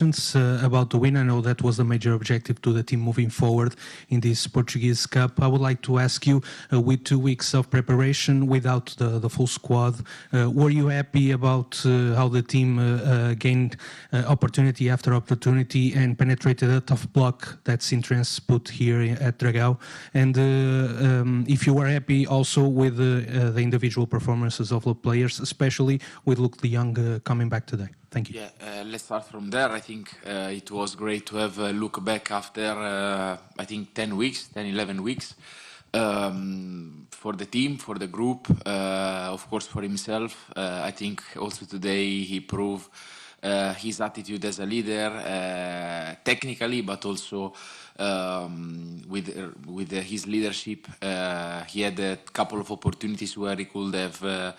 About the win. I know that was a major objective to the team moving forward in this Portuguese Cup. I would like to ask you, with 2 weeks of preparation without the full squad, were you happy about how the team gained opportunity after opportunity and penetrated a tough block that Sintrense put here at Dragão? And if you were happy also with the individual performances of the players, especially with Luke de Jong coming back today. Thank you. Yeah, let's start from there. I think it was great to have a look back after, I think, 10 weeks, 10, 11 weeks, for the team, for the group, of course, for himself. I think also today he proved his attitude as a leader, technically, but also with his leadership. He had a couple of opportunities where he could have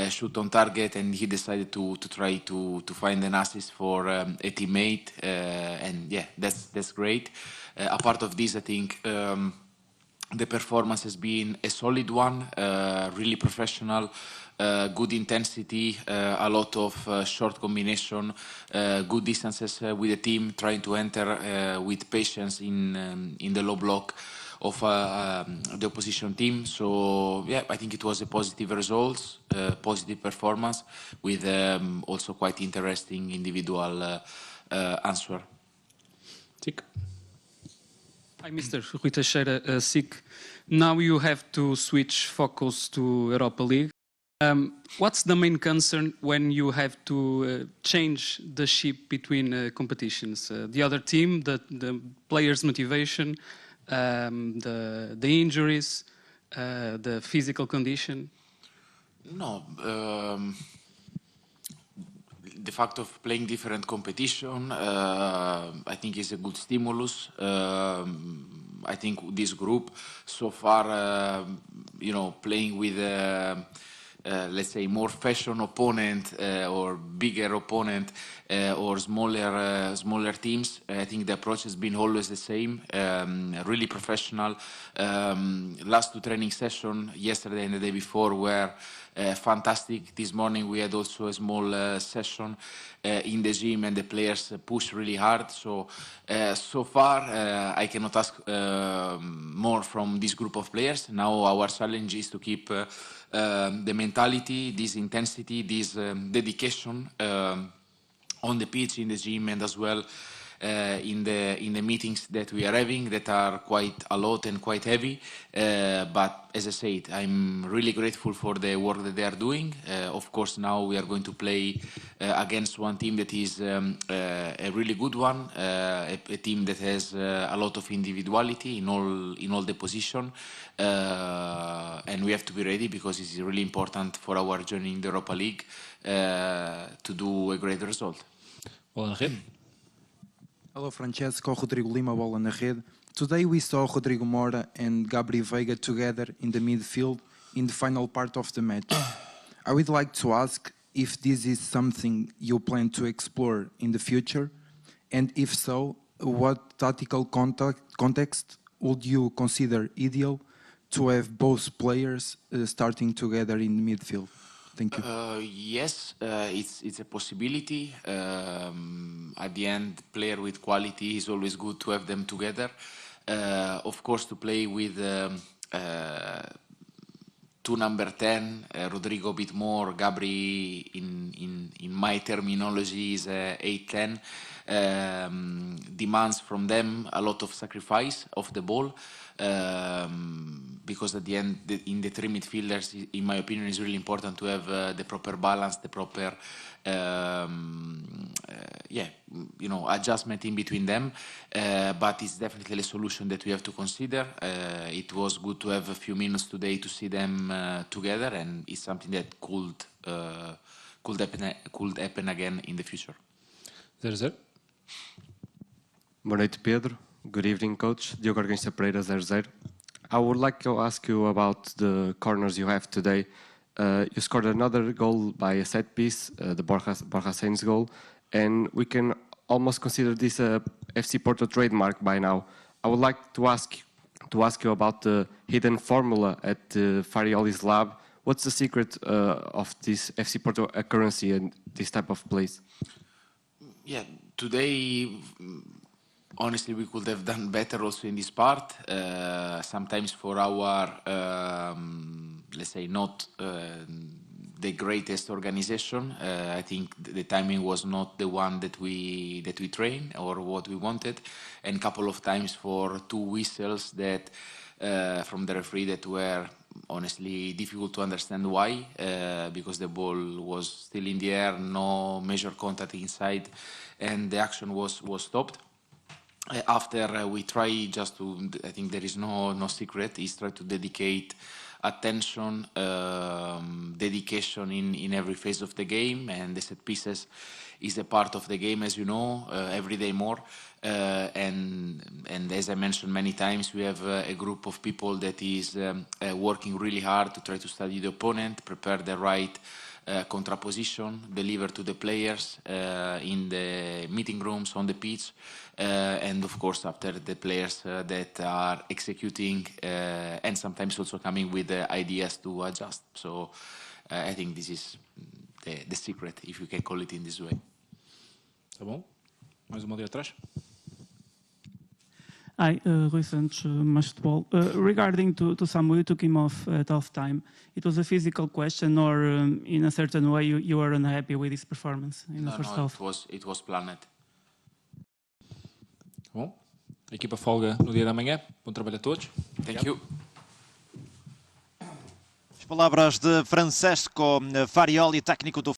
shoot on target, and he decided to try to find an assist for a teammate, and yeah, that's great. A part of this, I think the performance has been a solid one, really professional, good intensity, a lot of short combination, good distances with the team, trying to enter with patience in the low block of the opposition team. So yeah, I think it was a positive result, positive performance with also quite interesting individual answer. Tick. Hi, Mr. Rui Teixeira, SIC. Now you have to switch focus to Europa League. What's the main concern when you have to change the ship between competitions? The other team, the players' motivation, the injuries, the physical condition? No, the fact of playing different competition, I think is a good stimulus. I think this group so far, playing with let's say more fashion opponent or bigger opponent or smaller teams. I think the approach has been always the same, really professional. Last 2 training sessions, yesterday and the day before, were fantastic. This morning we had also a small session in the gym, and the players pushed really hard. So far I cannot ask more from this group of players. Now our challenge is to keep the mentality, this intensity, this dedication on the pitch, in the gym, and as well in the meetings that we are having, that are quite a lot and quite heavy. But as I said, I'm really grateful for the work that they are doing. Of course, now we are going to play against one team that is a really good one, a team that has a lot of individuality in all the position, and we have to be ready, because it's really important for our journey in the Europa League to do a great result. Hello, Francesco. Rodrigo Lima, bola na rede. Today we saw Rodrigo Mora and Gabri Veiga together in the midfield in the final part of the match. I would like to ask if this is something you plan to explore in the future, and if so, what tactical context would you consider ideal to have both players starting together in the midfield? Thank you. Yes, it's a possibility. At the end, player with quality is always good to have them together. Of course, to play with 2 number 10, Rodrigo a bit more, Gabri in my terminology is 8-10, demands from them a lot of sacrifice of the ball. Because at the end, in the 3 midfielders, in my opinion, it's really important to have the proper balance, the proper adjustment in between them. But it's definitely a solution that we have to consider. It was good to have a few minutes today to see them together, and it's something that could happen again in the future. There's it. Boa noite, Pedro. Good evening, Coach. Diogo Arguinsta Pereira, 00. I would like to ask you about the corners you have today. You scored another goal by a set piece, the Borja Sainz goal, and we can almost consider this a FC Porto trademark by now. I would like to ask you about the hidden formula at Farioli's lab. What's the secret of this FC Porto accuracy and this type of plays? Yeah, Today, honestly, we could have done better also in this part. Sometimes for our, let's say, not the greatest organization. I think the timing was not the one that we trained or what we wanted, and a couple of times for 2 whistles that from the referee that were honestly difficult to understand why, because the ball was still in the air, no measure contact inside, and the action was stopped. After we try just to, I think there is no secret, is try to dedicate attention, dedication in every phase of the game, and the set pieces is a part of the game, as you know, every day more. And as I mentioned many times, we have a group of people that is working really hard to try to study the opponent, prepare the right contraposition, deliver to the players in the meeting rooms, on the pitch, and of course after the players that are executing and sometimes also coming with ideas to adjust. So I think this is the secret, if you can call it in this way. Tá bom? Mais uma ali atrás. Hi, Rui Santos, Mastebol. Regarding to Samu, you took him off at half-time. It was a physical question, or in a certain way you were unhappy with his performance in the first half? It was planned. Tá bom? A equipa folga no dia da manhã. Bom trabalho a todos. Thank you. As palavras de Francesco Farioli, técnico do